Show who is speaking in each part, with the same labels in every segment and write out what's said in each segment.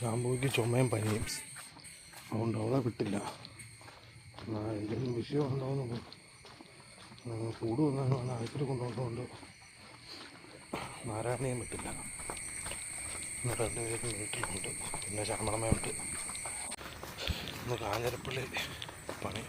Speaker 1: ശാമ്പൂക്ക് ചുമയും പനിയും, അതുകൊണ്ട് അവളെ വിട്ടില്ല. എന്തെങ്കിലും വിഷയം ഉണ്ടാവുന്നു കൂടുമെന്നാണ് ആശുപത്രി കൊണ്ടുപോകുന്നതുകൊണ്ട് നാരായണയും വിട്ടില്ല. ഇന്ന് 2 പേരും വീട്ടിലുണ്ട്. പിന്നെ ശ്യാമളമ്മയുണ്ട്. ഇന്ന് കാഞ്ഞിരപ്പള്ളി പണി.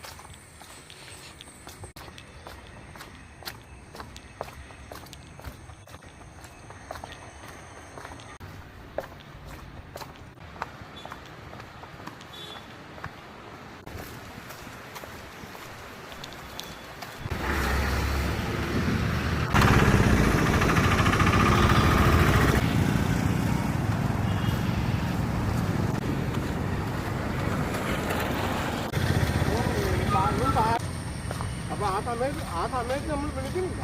Speaker 2: അപ്പോൾ ആ സമയത്ത് നമ്മൾ വിളിക്കുന്നില്ല.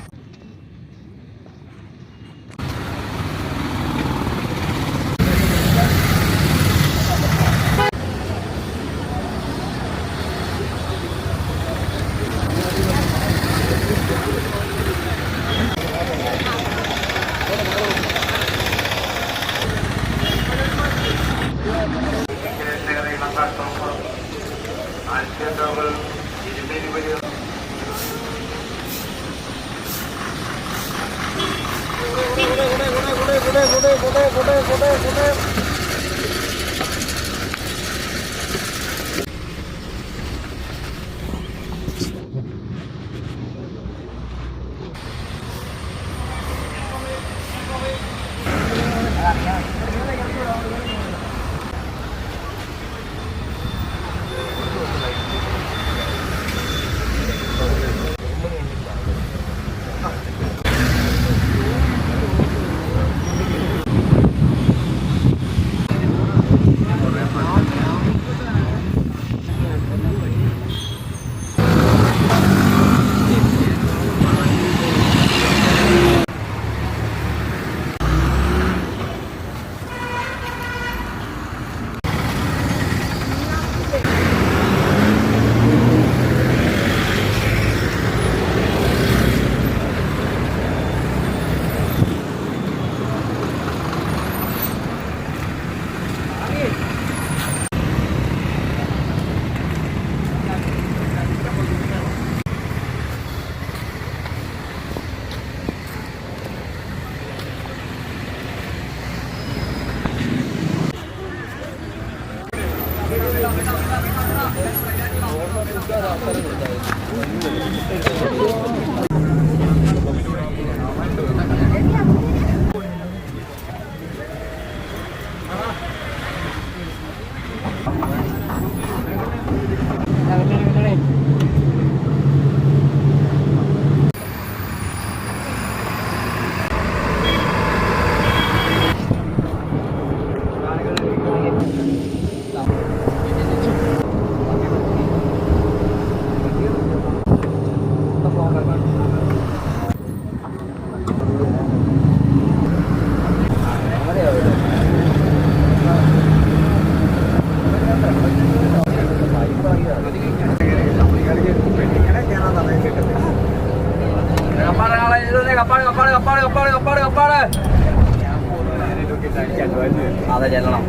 Speaker 3: അതെ ചെല്ലണം.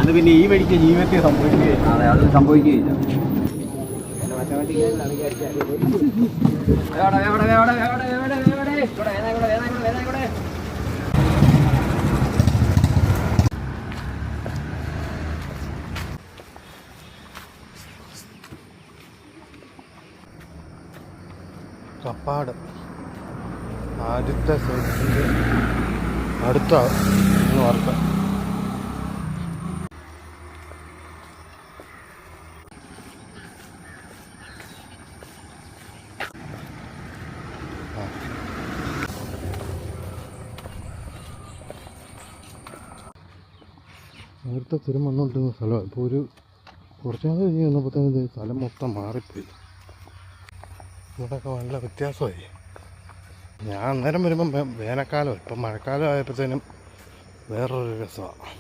Speaker 3: അത് പിന്നെ ഈ വഴിക്ക് ജീവിതത്തെ സംഭവിക്കുകയില്ല. അതെ, അത് സംഭവിക്കുകയില്ല.
Speaker 1: കപ്പാട് ആദ്യത്തെ സെറ്റിൻ്റെ അടുത്ത വാർത്ത. നേരത്തെ സ്ഥിരം വന്നുകൊണ്ടിരുന്ന സ്ഥലമാണ്. ഇപ്പോൾ കുറച്ച് നാൾ കഴിഞ്ഞ് വന്നപ്പോഴത്തേനും സ്ഥലം മൊത്തം മാറിപ്പോയി. ഇവിടെയൊക്കെ നല്ല വ്യത്യാസമായി. ഞാൻ അന്നേരം വരുമ്പം വേനൽക്കാലം, ഇപ്പം മഴക്കാലം ആയപ്പോഴത്തേനും വേറൊരു രസമാണ്.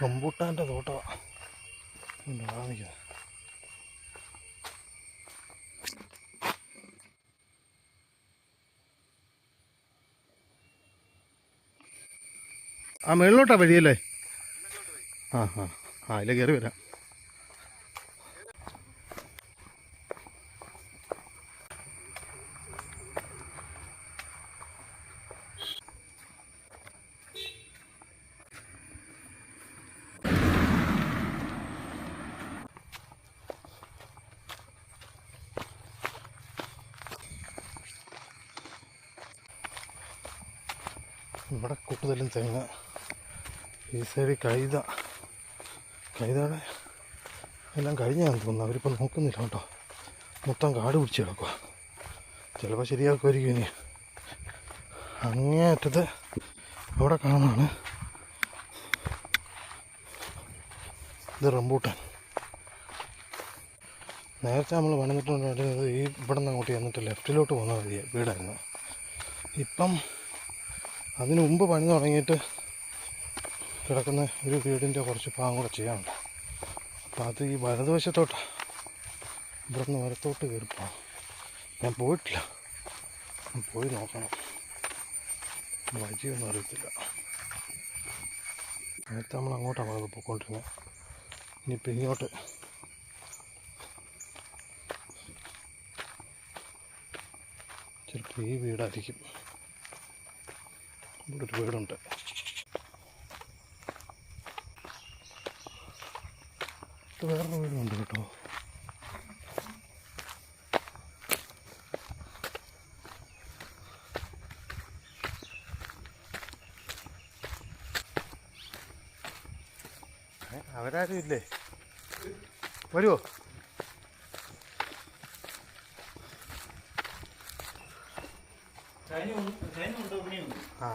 Speaker 1: റംബൂട്ടാൻ്റെ തോട്ടമാണ് കാണിക്കുന്നത്. ആ മേളിലോട്ടാ വഴിയല്ലേ? ആ ആ ആ അതിൽ കയറി വരാം. ഇവിടെ കൂടുതലും തേങ്ങ, ഈ സൈഡിൽ കൈതയുടെ എല്ലാം കഴിഞ്ഞാന്ന് തോന്നുന്നു. അവരിപ്പോൾ നോക്കുന്നില്ല കേട്ടോ, മൊത്തം കാട് പിടിച്ച് കിടക്കുക. ചിലപ്പോൾ ശരിയാക്കുമായിരിക്കും. ഇനി അങ്ങേയറ്റത്ത് അവിടെ കാണുന്നതാണ് ഇത് റംബൂട്ടാൻ. നേരത്തെ നമ്മൾ പണിതിട്ടുണ്ടായിരുന്നത് ഈ ഇവിടെ നിന്ന് അങ്ങോട്ട് ചെന്നിട്ട് ലെഫ്റ്റിലോട്ട് പോകുന്ന വീടായിരുന്നു. ഇപ്പം അതിന് മുമ്പ് പണി തുടങ്ങിയിട്ട് കിടക്കുന്ന ഒരു വീടിൻ്റെ കുറച്ച് ഭാഗം കൂടെ ചെയ്യാനുണ്ട്. അപ്പോൾ അത് ഈ വലതുവശത്തോട്ടാണ്, ഇവിടെ നിന്ന് വലത്തോട്ട് കയറിപ്പോകാം. ഞാൻ പോയിട്ടില്ല, പോയി നോക്കണം. വഴിയൊന്നും അറിയത്തില്ല. നേരത്തെ നമ്മൾ അങ്ങോട്ടാണ് അത് പോയിക്കൊണ്ടിരുന്നത്. ഇനിയിപ്പോൾ ഇങ്ങോട്ട് ചിലപ്പോൾ ഈ വീടായിരിക്കും. ഇവിടെ ഒരു വീടുണ്ട്. വേറൊരു വീടുണ്ട് കേട്ടോ. അവരാരും ഇല്ലേ? വരുമോ? ആ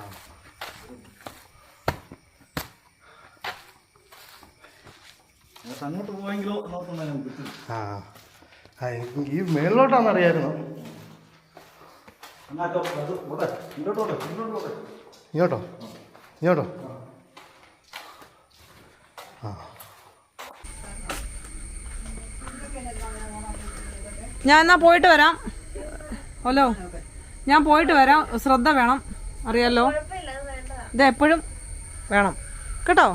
Speaker 3: അങ്ങോട്ട് പോയെങ്കിലോ
Speaker 1: ആ ഈ മേളിലോട്ടാന്ന് അറിയായിരുന്നു. ഇങ്ങോട്ടോ ഇങ്ങോട്ടോ? ആ
Speaker 4: ഞാൻ എന്നാ പോയിട്ട് വരാം. ഹലോ, ഞാൻ പോയിട്ട് വരാം. ശ്രദ്ധ വേണം, അറിയാലോ. ഇത് എപ്പോഴും വേണം കേട്ടോ.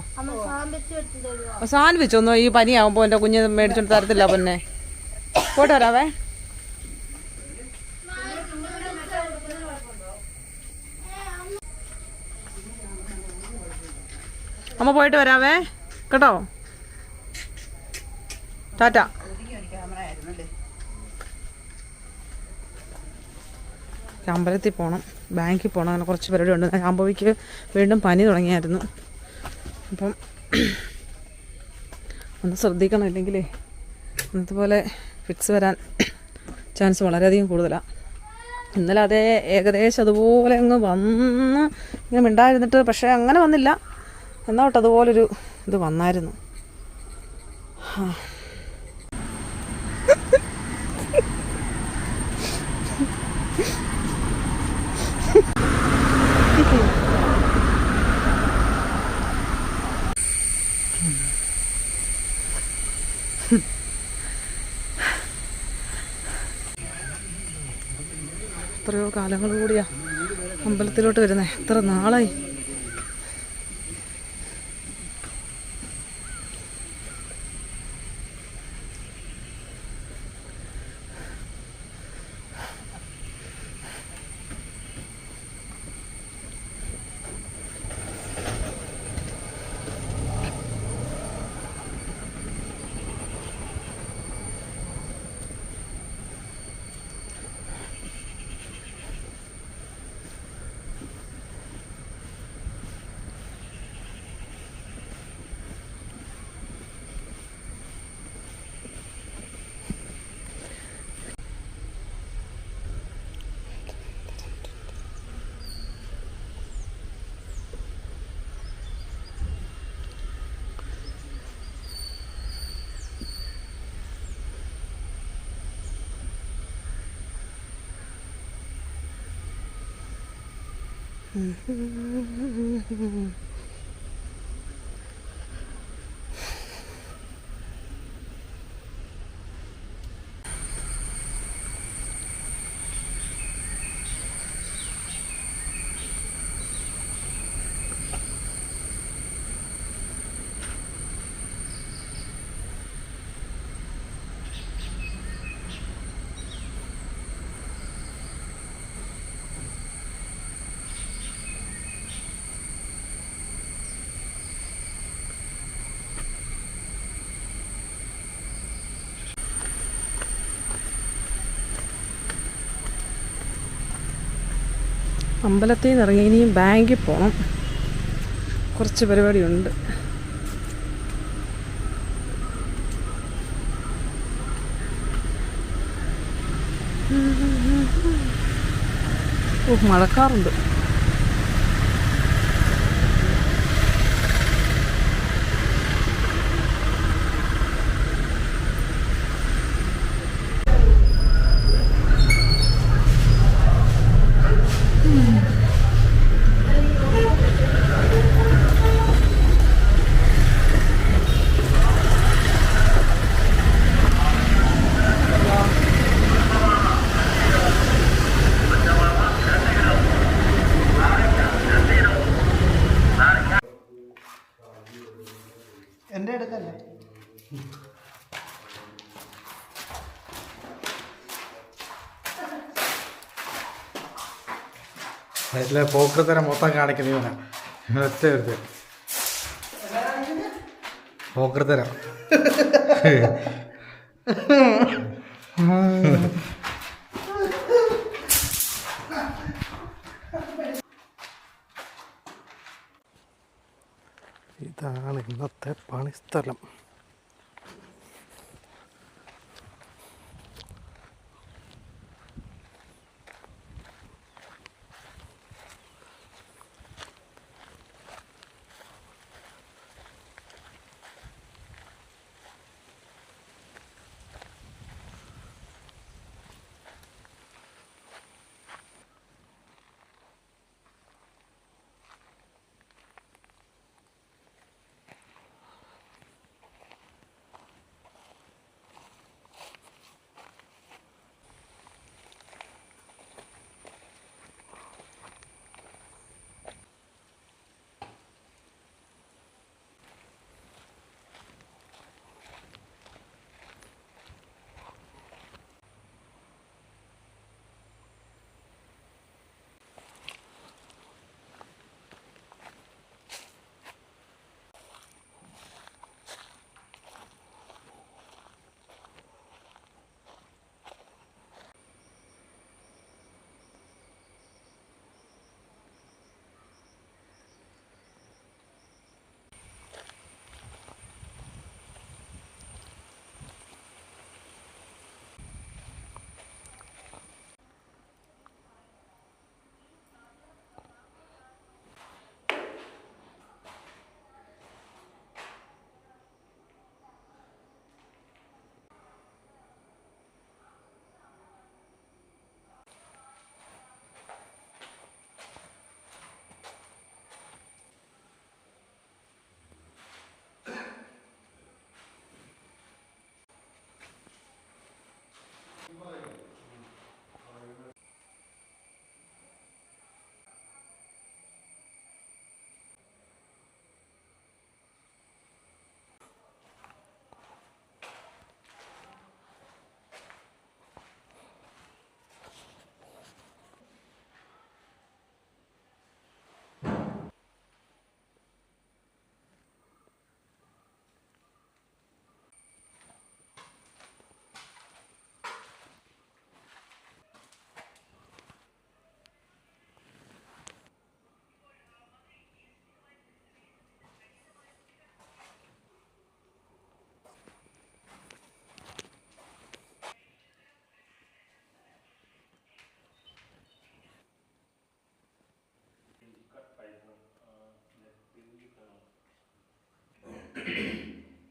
Speaker 4: സാൻഡ്വിച്ച് ഒന്നും ഈ പനിയാകുമ്പോൾ എൻ്റെ കുഞ്ഞ് മേടിച്ചോണ്ട് തരത്തില്ല. പിന്നെ പോയിട്ട് വരാവേ. അമ്മ പോയിട്ട് വരാവേ കേട്ടോ. ടാറ്റ. അമ്പലത്തിൽ പോകണം, ബാങ്കിൽ പോകണം, അങ്ങനെ കുറച്ച് പരിപാടി ഉണ്ട്. ശാംഭവിക്ക് വീണ്ടും പനി തുടങ്ങിയായിരുന്നു. അപ്പം ഒന്ന് ശ്രദ്ധിക്കണം, ഇല്ലെങ്കിലേ ഇന്നത്തെ പോലെ ഫിറ്റ്സ് വരാൻ ചാൻസ് വളരെയധികം കൂടുതലാണ്. ഇന്നലെ അതേ ഏകദേശം അതുപോലെ അങ്ങ് വന്ന് ഇങ്ങനെ മിണ്ടായിരുന്നിട്ട്, പക്ഷേ അങ്ങനെ വന്നില്ല. എന്നോട്ട് അതുപോലൊരു ഇത് വന്നായിരുന്നു. എത്രയോ കാലങ്ങൾ കൂടിയാ അമ്പലത്തിലോട്ട് വരുന്നേ. എത്ര നാളായി. അമ്പലത്തിൽ നിന്ന് ഇറങ്ങി ഇനിയും ബാങ്കിൽ പോകണം. കുറച്ച് പരിപാടിയുണ്ട്. മഴക്കാറുണ്ട്.
Speaker 2: എൻ്റെ അടുത്തല്ലേ?
Speaker 1: അതിലെ പോക്കൃത്തരം മൊത്തം കാണിക്കുന്ന ഇവനാ. ഒറ്റ എടുത്ത് പോക്കൃത്തരം. ഇതാണ് ഇന്നത്തെ പണിസ്ഥലം.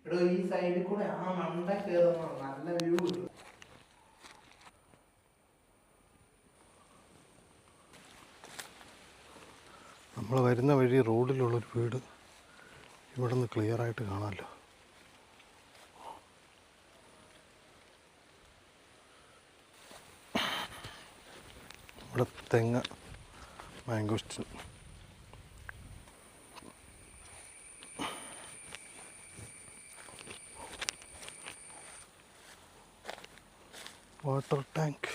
Speaker 2: ഇവിടെ ഈ സൈഡിൽ കൂടെ ആ മണ്ട കയറുന്ന നല്ല വ്യൂ കിട്ടും.
Speaker 1: നമ്മൾ വരുന്ന വഴി റോഡിലുള്ളൊരു വീട് ഇവിടെ നിന്ന് ക്ലിയറായിട്ട് കാണാമല്ലോ. ഇവിടെ തെങ്ങ്, മാംഗോസ്റ്റിൻ. Water tank.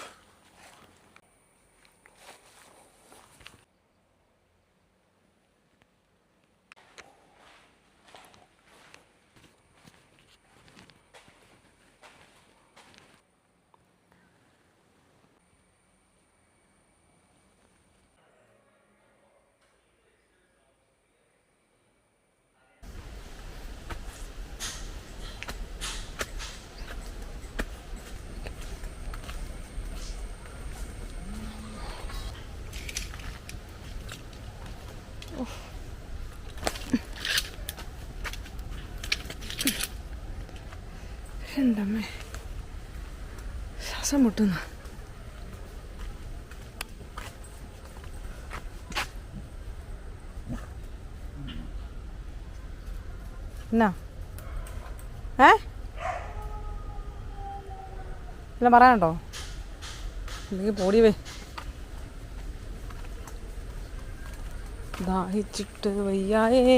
Speaker 4: എൻ്റെ അമ്മേ ശ്വാസം മുട്ടുന്നു. എന്നാ എല്ലാം പറയാനുണ്ടോ? അല്ലെങ്കിൽ പോടിയവേ ദാഹിച്ചിട്ട് വയ്യായേ.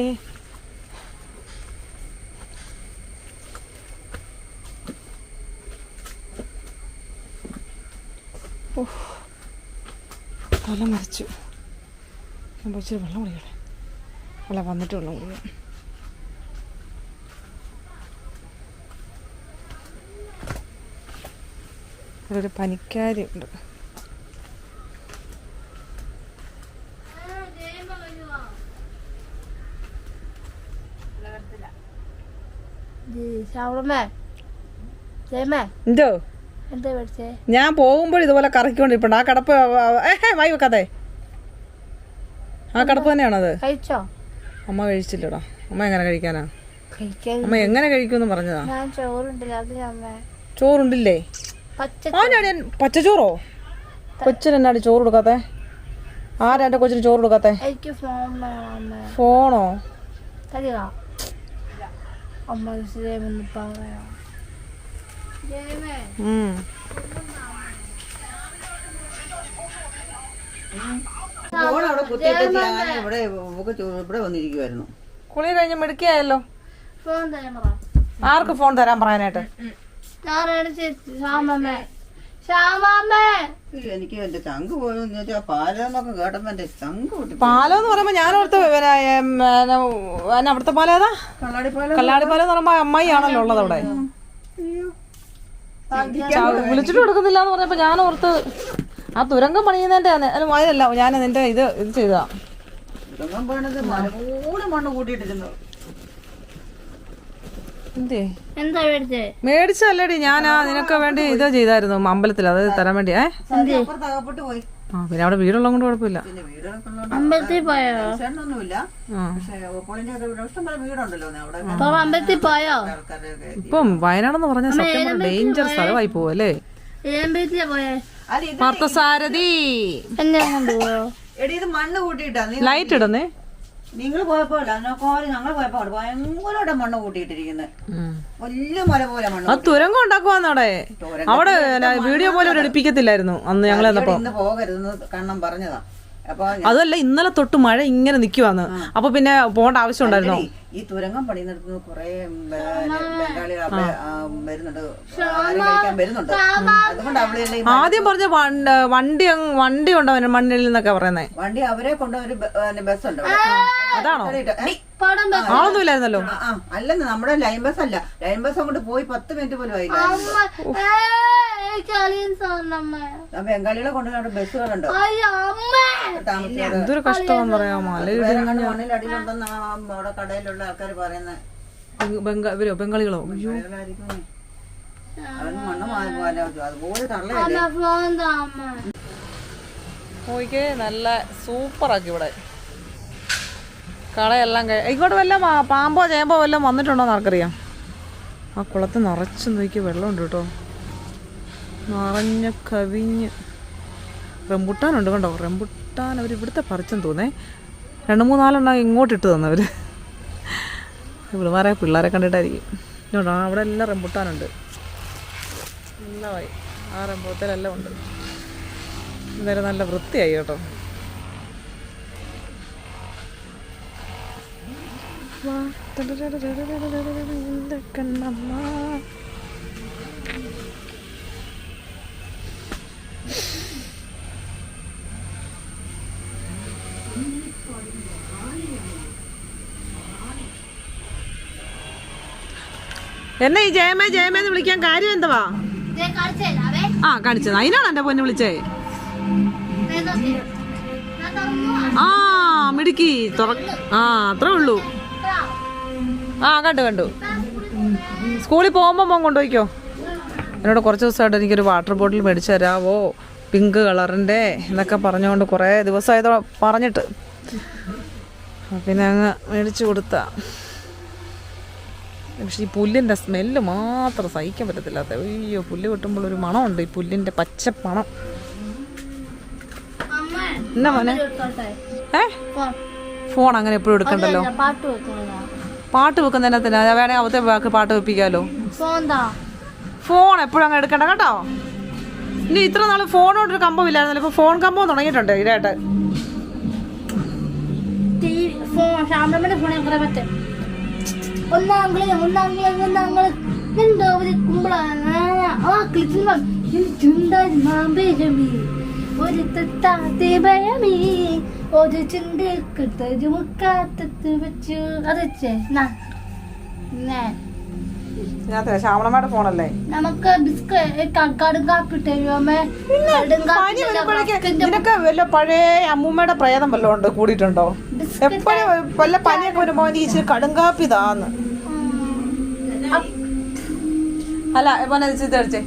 Speaker 4: തല മറിച്ചു. ഞാൻ പോയിച്ചിട്ട് വെള്ളം കുടിക്കട്ടെ. അല്ല വന്നിട്ട് വെള്ളം കുടിക്കാം. ഒരു പനിക്കാരിയുണ്ട്. എന്തോ ഞാൻ പോകുമ്പോൾ ഇതുപോലെ കറക്കിക്കൊണ്ടിരിപ്പുണ്ട്. ആ കടപ്പ് വായി വെക്കാതെ. ആ കടപ്പ് തന്നെയാണത്. അമ്മ കഴിച്ചില്ലടാ. അമ്മ എങ്ങനെ കഴിക്കാനാ? അമ്മ എങ്ങനെ കഴിക്കുമെന്ന് പറഞ്ഞതാ. ചോറുണ്ടില്ലേ? പച്ചച്ചോറോ? കൊച്ചിന് എന്നാടി ചോറ് കൊടുക്കാത്തെ? ആരാ എന്റെ കൊച്ചിന് ചോറ് കൊടുക്കാത്തെ? ഫോണോ? കുളി കഴിഞ്ഞ് മിടുക്കിയായല്ലോ. ആർക്ക് ഫോൺ തരാൻ പറയാനായിട്ട്?
Speaker 5: എനിക്ക് എന്റെ ചങ്ക് പോയെന്ന് പാലോന്നൊക്കെ കേട്ടപ്പോ എന്റെ ചങ്ക് പൊട്ടി.
Speaker 4: പാലോന്ന് പറയുമ്പോ ഞാനോർത്ത് അവിടുത്തെ പാലേതാ? കല്ലാടിപ്പാലം എന്ന് പറയുമ്പോ അമ്മായി ആണല്ലോ ഉള്ളത് അവിടെ. വിളിച്ചിട്ട് കൊടുക്കുന്നില്ല എന്ന് പറഞ്ഞപ്പോ ഞാനോർത്ത് ആ തുരങ്കം പണിയുന്നതിന്റെ അതല്ല ഞാൻ നിന്റെ ഇത് ചെയ്തതാ.
Speaker 5: തുരങ്കം പണിത് മണ്ണ് കൂട്ടിയിട്ടിരുന്നു.
Speaker 4: മേടിച്ചല്ലേടി ഞാനാ നിനക്ക് വേണ്ടി ഇത് ചെയ്തായിരുന്നു അമ്പലത്തിൽ. അത് തരാൻ വേണ്ടിയേ. പിന്നെ അവിടെ വീടുള്ള കൊണ്ട് കുഴപ്പമില്ല.
Speaker 5: അമ്പലത്തിൽ പോയോ?
Speaker 4: ഇപ്പം വയനാടെന്ന് പറഞ്ഞ സത്യം ഡേഞ്ചർ സ്ഥലമായി പോവല്ലേ. പാർത്ഥസാരഥി
Speaker 5: മണ്ണ് കൂട്ടിയിട്ടാ
Speaker 4: ലൈറ്റ് ഇടുന്നേ.
Speaker 5: നിങ്ങൾ പോയപ്പോ ഞങ്ങൾ പോയപ്പോ ഭയങ്കര മണ്ണ് കൂട്ടിയിട്ടിരിക്കുന്നത്. വലിയ മല പോലെ മണ്ണ്.
Speaker 4: ആ തുരങ്കം ഉണ്ടാക്കുവാന്നവിടെ. അവിടെ വീഡിയോ പോലെ ഒരു എടുപ്പിക്കത്തില്ലായിരുന്നു അന്ന് ഞങ്ങൾ എന്നപ്പോ.
Speaker 5: ഇന്ന് പോകരുതെന്ന് കണ്ണം പറഞ്ഞതാ.
Speaker 4: അതല്ല ഇന്നലെ തൊട്ട് മഴ ഇങ്ങനെ നിക്കുവാന്ന്. അപ്പൊ പിന്നെ പോകേണ്ട ആവശ്യം ഉണ്ടായിരുന്നോ?
Speaker 5: ഈ തുരങ്കം പണിയുന്നിടത്ത് കുറെ ബംഗാളികൾ വരുന്നുണ്ട്, കഴിക്കാൻ വരുന്നുണ്ട്. അതുകൊണ്ട് അവിടെ
Speaker 4: ആദ്യം പറഞ്ഞ വണ്ടി ഉണ്ടോ മണ്ണിൽ നിന്നൊക്കെ പറയുന്നേ.
Speaker 5: വണ്ടി അവരെ കൊണ്ട് ഒരു ബസ്സുണ്ട്.
Speaker 4: അതാണോ? ആളൊന്നും ഇല്ലായിരുന്നല്ലോ.
Speaker 5: അല്ലെന്ന് നമ്മുടെ ലൈൻ ബസ് അല്ല. ലൈൻ ബസ് അങ്ങോട്ട് പോയി 10 മിനിറ്റ് പോലും ആയില്ല. ബംഗാളികളെ കൊണ്ടുപോയി ബസ്സുകളുണ്ട്.
Speaker 4: എന്തൊരു കഷ്ടമാണെന്ന് പറയാ.
Speaker 5: മണ്ണിലടിയിലുണ്ടെന്ന് അവിടെ കടയിലുള്ള ആൾക്കാർ പറയുന്നത്.
Speaker 4: ബംഗാളികളോ?
Speaker 5: അതുപോലെ തള്ളയല്ലേ.
Speaker 4: പോയിക്കേ നല്ല സൂപ്പറാക്കി ഇവിടെ. കളയെല്ലാം ഇങ്ങോട്ട് വല്ല പാമ്പോ ചേമ്പോ വല്ലതും വന്നിട്ടുണ്ടോന്ന് ആർക്കറിയാം. ആ കുളത്ത് നിറച്ച് നോക്കി വെള്ളമുണ്ട് കേട്ടോ. നിറഞ്ഞ കവിഞ്ഞ്. റംബുട്ടാനുണ്ട് കണ്ടോ. റംബുട്ടാൻ അവർ ഇവിടുത്തെ പറിച്ചെന്ന് തോന്നേ. 2-3-4 ഇങ്ങോട്ടിട്ട് തന്നവർ. ഇവിടുമാരെ പിള്ളേരെ കണ്ടിട്ടായിരിക്കും. ഇങ്ങോട്ടോ അവിടെ എല്ലാം റംബുട്ടാനുണ്ട്. എല്ലാമായി ആ റംബുട്ടാനെല്ലാം ഉണ്ട്. എന്തായാലും നല്ല വൃത്തിയായി കേട്ടോ. എന്നെ ഈ ജയമേന്ന് വിളിക്കാൻ കാര്യം എന്തുവാ? ആ കാണിച്ചത് അതിനാണ് എന്റെ പൊന്നെ വിളിച്ചേ. ആ മിടുക്കി ആ അത്രേ ഉള്ളൂ. ആ കണ്ടു. സ്കൂളിൽ പോകുമ്പോൾ മോൻ കൊണ്ടുപോയിക്കോ. എന്നോട് കുറച്ച് ദിവസമായിട്ട് എനിക്കൊരു വാട്ടർ ബോട്ടിൽ മേടിച്ചു തരാവോ പിങ്ക് കളറിൻ്റെ എന്നൊക്കെ പറഞ്ഞുകൊണ്ട് കുറേ ദിവസമായത് പറഞ്ഞിട്ട്. പിന്നെ അങ്ങ് മേടിച്ചു കൊടുത്ത പക്ഷേ ഈ പുല്ലിൻ്റെ സ്മെല്ല് മാത്രം സഹിക്കാൻ പറ്റത്തില്ലാത്ത. അയ്യോ, പുല്ല് കിട്ടുമ്പോൾ ഒരു മണമുണ്ട്, ഈ പുല്ലിൻ്റെ പച്ചപ്പണം. എന്നാ മോനെ? ഫോൺ അങ്ങനെ എപ്പോഴും എടുക്കണ്ടല്ലോ. പാട്ട് വെക്കുന്നതിനകത്തിന് വേണമെങ്കിൽ അവത്തെ വാക്ക് പാട്ട് വെപ്പിക്കാലോ. ഫോൺ എപ്പോഴും അങ്ങനെ എടുക്കണ്ട കേട്ടോ. ഇനി ഇത്ര നാൾ ഫോണോട്ടൊരു കമ്പം ഇല്ലായിരുന്നല്ലോ, ഇപ്പൊ ഫോൺ കമ്പം തുടങ്ങിയിട്ടുണ്ട് ഇതായിട്ട്.
Speaker 6: ഒരു തട്ടാത്തെ ഭയമേ ഒരു ചിന്തക്കത്തൊരു മുക്കാത്തത്ത് വെച്ചു അതേ
Speaker 4: ശ്യാമളമ്മയുടെ ഫോണല്ലേ?
Speaker 6: നമുക്ക്
Speaker 4: നിനക്ക് വല്ല പഴയ അമ്മൂമ്മയുടെ പ്രേതം വല്ലതും ഉണ്ട് കൂടിയിട്ടുണ്ടോ? എപ്പോഴും വല്ല പനിയൊക്കെ വരുമ്പോ നീ ഇച്ചിരി കടുങ്കാപ്പി താന്ന്. അല്ല മോനെ ചിത്തടിച്ചേ.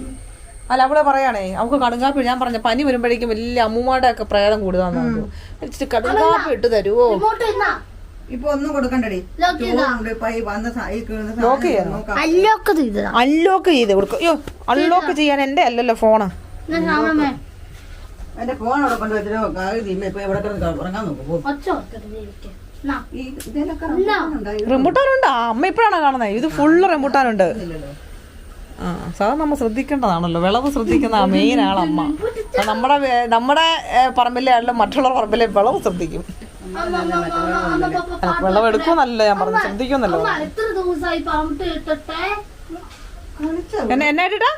Speaker 4: അല്ല അവളെ പറയാണേ, അവൾക്ക് കടുങ്കാപ്പി. ഞാൻ പറഞ്ഞ പനി വരുമ്പോഴേക്കും വലിയ അമ്മൂമ്മയുടെ ഒക്കെ പ്രേതം കൂടുതലാന്ന് പറഞ്ഞു. ഇച്ചിരി കടുങ്കാപ്പി ഇട്ട് തരുവോ?
Speaker 5: ഇപ്പൊ ഒന്നും കൊടുക്കണ്ടേ.
Speaker 4: ലോക്ക് ചെയ്ത് കൊടുക്കും. അയ്യോ, അൺലോക്ക് ചെയ്യാൻ എന്റെ അല്ലല്ലോ ഫോണ്.
Speaker 5: എന്റെ ഫോൺ അവിടെ കൊണ്ട് വെച്ചിട്ട് ഇപ്പൊ എവിടെ ഉറങ്ങാൻ നോക്കും.
Speaker 4: റെമ്പുട്ടാനുണ്ട്. അമ്മ ഇപ്പഴാണോ കാണുന്നത്? ഇത് ഫുള്ള് റെമ്പുട്ടാനുണ്ട്. ആ, സാധാരണ നമ്മൾ ശ്രദ്ധിക്കേണ്ടതാണല്ലോ, വിളവ് ശ്രദ്ധിക്കുന്ന മെയിൻ ആളമ്മ. നമ്മുടെ പറമ്പിലെ ആണല്ലോ മറ്റുള്ള പറമ്പിലെ വിളവ് ശ്രദ്ധിക്കും. വെള്ളം എടുക്കുമെന്നല്ല ഞാൻ പറഞ്ഞു, ശ്രദ്ധിക്കുമെന്നല്ലോ. എന്നായിട്ടാ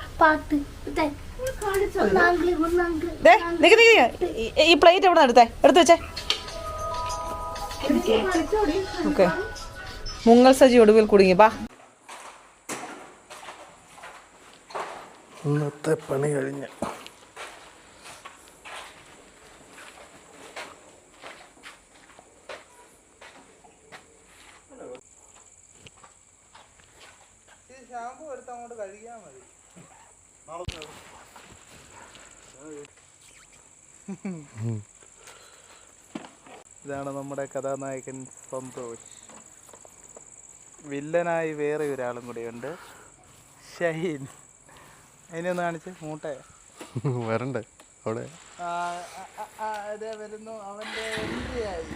Speaker 4: ഈ പ്ലേറ്റ് എവിടെ നിന്ന് എടുത്ത് വെച്ചേ. ഓക്കെ, മുങ്ങൽ സജി ഒടുവിൽ കുടുങ്ങി. ബാ,
Speaker 1: ഇന്നത്തെ പണി കഴിഞ്ഞ്
Speaker 2: ഷാമ്പു എടുത്ത് അങ്ങോട്ട് കഴുകിയാൽ മതി. ഇതാണ് നമ്മുടെ കഥാനായകൻ സന്തോഷ്. വില്ലനായി വേറെ ഒരാളും കൂടിയുണ്ട്, ഷഹീൻ. അതിനൊന്ന് കാണിച്ച് മൂട്ടേ
Speaker 1: വരണ്ടേ അവിടെ.
Speaker 2: അതെ വരുന്നു, അവൻ്റെ എൻട്രിയായി.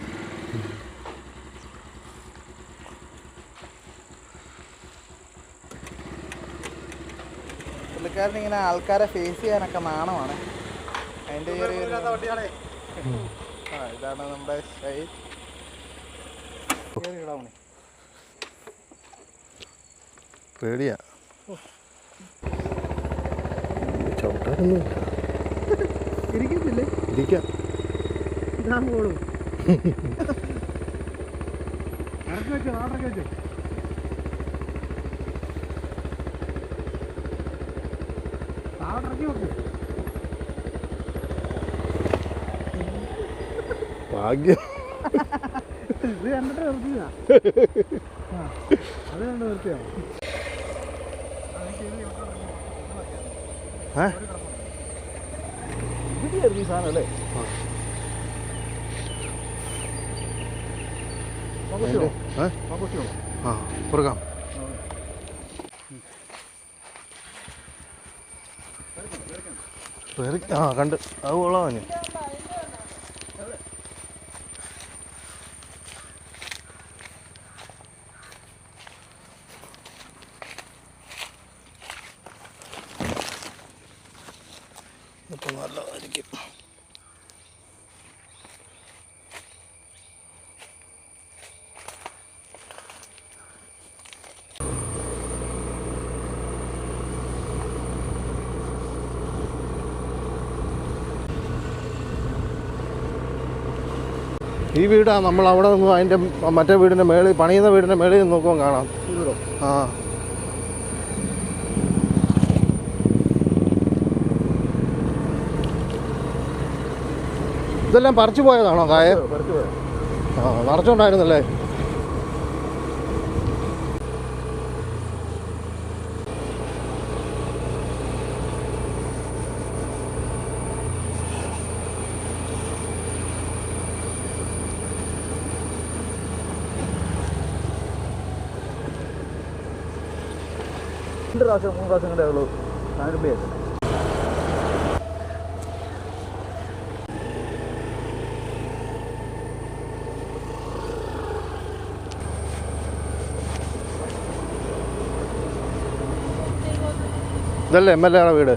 Speaker 2: പുള്ളിക്കാരൻ ഇങ്ങനെ ആൾക്കാരെ ഫേസ് ചെയ്യാനൊക്കെ നാണമാണ്. അതിൻ്റെ ഇതാണ് നമ്മുടെ ഷൈൻ.
Speaker 1: പേടിയാ, ചവിട്ടാനൊന്നും
Speaker 2: ഇരിക്കത്തില്ലേ?
Speaker 1: ഇരിക്കാം. ഭാഗ്യം.
Speaker 2: ഇത് കണ്ടിട്ട് നിർത്തിയതാ. അത് കണ്ട് നിർത്തിയോ? ഈ സാധനം അല്ലേ?
Speaker 1: ആ, പുറകാം. ആ, കണ്ട് അത് കൊള്ളാം. ഇപ്പം നല്ലതായിരിക്കും. ഈ വീടാ നമ്മൾ അവിടെ നിന്ന് അതിൻ്റെ മറ്റേ വീടിൻ്റെ മേളിൽ പണിയുന്ന വീടിൻ്റെ മേളിൽ നിന്ന് നോക്കുമ്പോൾ കാണാം. ആ, ഇതെല്ലാം പറിച്ചു പോയതാണോ കായ? ആ, നിറച്ചുണ്ടായിരുന്നല്ലേ?
Speaker 3: പ്രാവശ്യം 3 പ്രാവശ്യം കണ്ടേ ഉള്ളൂ 4 രൂപയായിട്ട്.
Speaker 1: ഇതല്ലേ MLA വീട്?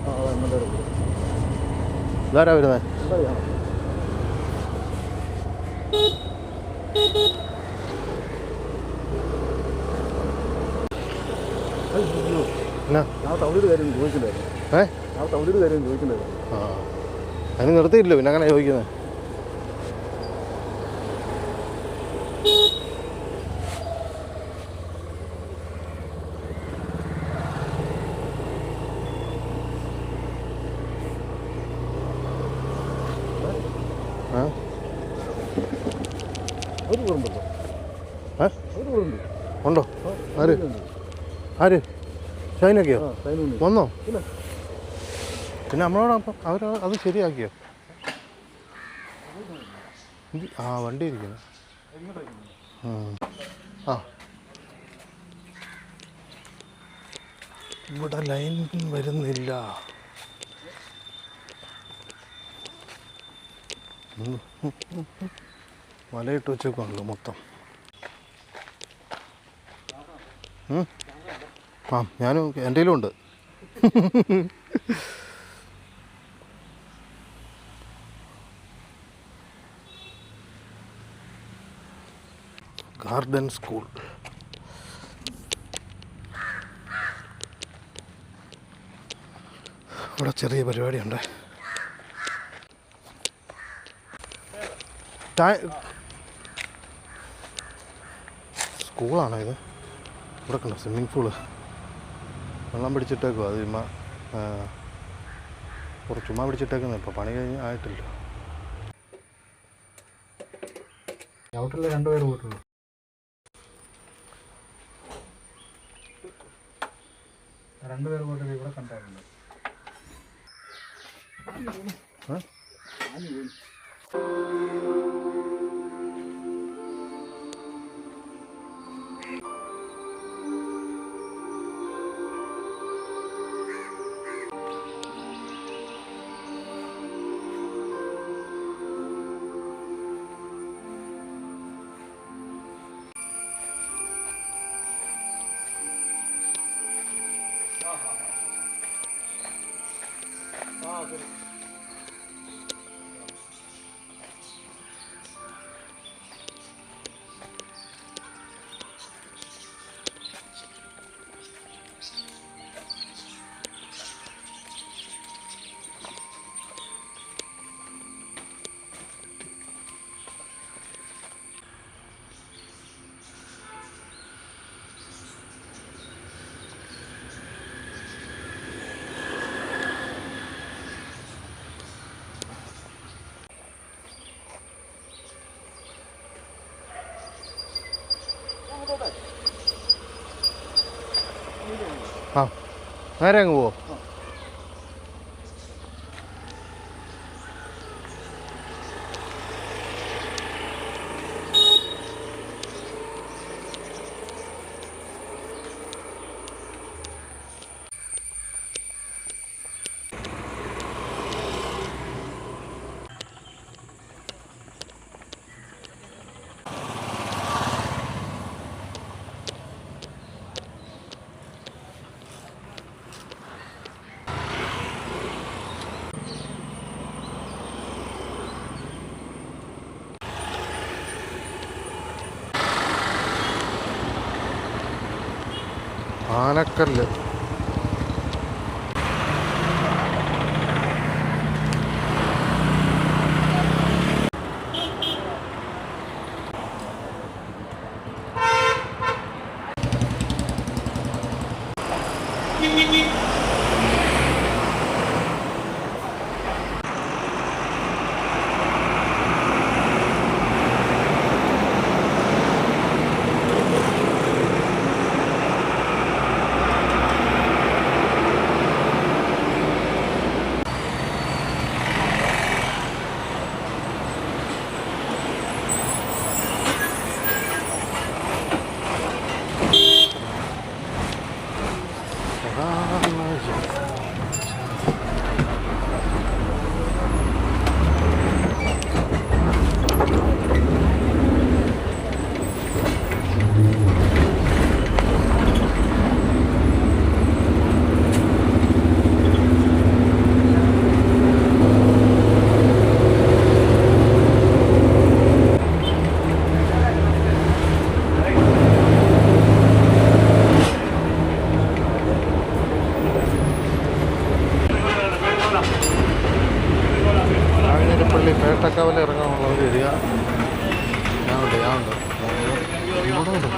Speaker 1: ഇതാരാ വരുന്നത്? എന്നാ
Speaker 3: തമിഴ് കാര്യം ചോദിക്കണ്ടായിരുന്നു. തമിഴ് കാര്യം ചോദിക്കണ്ടായിരുന്നു.
Speaker 1: ആ അതിന് നിർത്തിയില്ലോ, പിന്നെ അങ്ങനെ ചോദിക്കുന്നത്.
Speaker 3: ഒരു കുറുമ്പുണ്ടോ? ഒരു കുറുമ്പ്
Speaker 1: ഉണ്ടോ? ആര് ആര് ഷൈനൊക്കെയോ വന്നോ? പിന്നെ നമ്മളോടൊപ്പം അവർ അത് ശരിയാക്കിയോ? ആ വണ്ടി ഇരിക്കുന്നു. ആ ഇവിടെ ലൈൻ വരുന്നില്ല. വലയിട്ട് വെച്ചേക്കുണ്ടല്ലോ മൊത്തം. ആ ഞാനും എൻ്റെ കയ്യിലുണ്ട്. Garden school. ഇവിടെ ചെറിയ പരിപാടിയുണ്ട്. സ്കൂളാണോ ഇത്? ഇവിടെ കണ്ടോ സ്വിമ്മിങ് പൂള്? വെള്ളം പിടിച്ചിട്ടേക്കോ? അത് ചുമ്മാ പിടിച്ചിട്ടേക്കുന്നത്. ഇപ്പോൾ പണി കഴിഞ്ഞ് ആയിട്ടില്ല.
Speaker 3: ചവിട്ടിൽ 2 പേര് പോയിട്ടുള്ളൂ. രണ്ടുപേർ പോയിട്ട് ഇവിടെ കണ്ടായിരുന്നു.
Speaker 1: ആ നേരെ അങ്ങ് പോവോ? ആനക്കല്ല്. വേട്ടക്കാവിൽ ഇറങ്ങാനുള്ളവർ വരിക. ഞാനുണ്ട് ഇവിടെ ഉണ്ട്.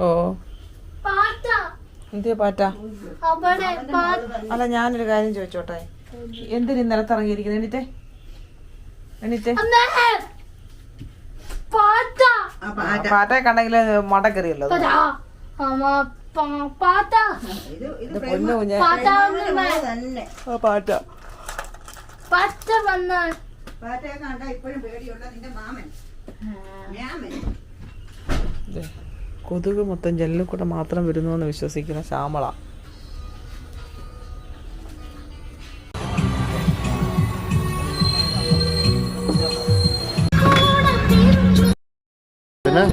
Speaker 4: ഓ
Speaker 6: പാട്ട
Speaker 4: എന്തിയാ പാറ്റാ?
Speaker 6: അവിടെ
Speaker 4: അല്ല ഞാനൊരു കാര്യം ചോദിച്ചോട്ടെ, എന്തിനീ നിലത്തിറങ്ങിയിരിക്കുന്നത്? എണീറ്റേ
Speaker 6: പാട്ട
Speaker 4: പാറ്റയെ കണ്ടെങ്കിൽ മട കയറിയല്ലോ.
Speaker 6: പാട്ട
Speaker 4: പൊന്നു കുഞ്ഞെ
Speaker 6: പാട്ട
Speaker 5: തന്നെ
Speaker 4: പാറ്റ
Speaker 6: പാട്ട വന്ന
Speaker 5: പാറ്റയെ കണ്ടാ ഇപ്പോഴും പേടിയുള്ള നിന്റെ മാമൻ മ്യാമൻ.
Speaker 4: കൊതുക് മൊത്തം ജനലിൽ കൂടെ മാത്രം വരുന്നു എന്ന് വിശ്വസിക്കുന്ന ശ്യാമള.
Speaker 1: പിന്നെ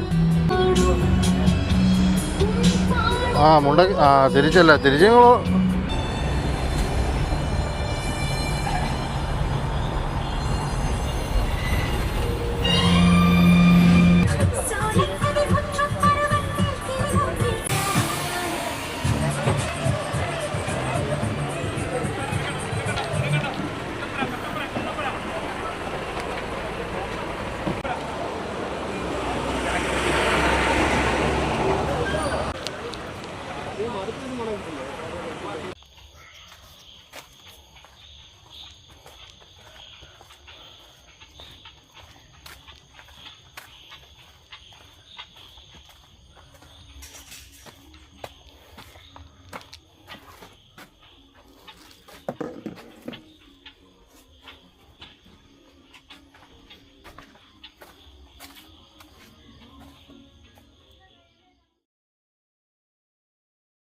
Speaker 1: തിരിച്ചല്ല തിരിച്ചുങ്ങളോ
Speaker 3: മടുത്തൊരു മണം കിട്ടില്ലേ?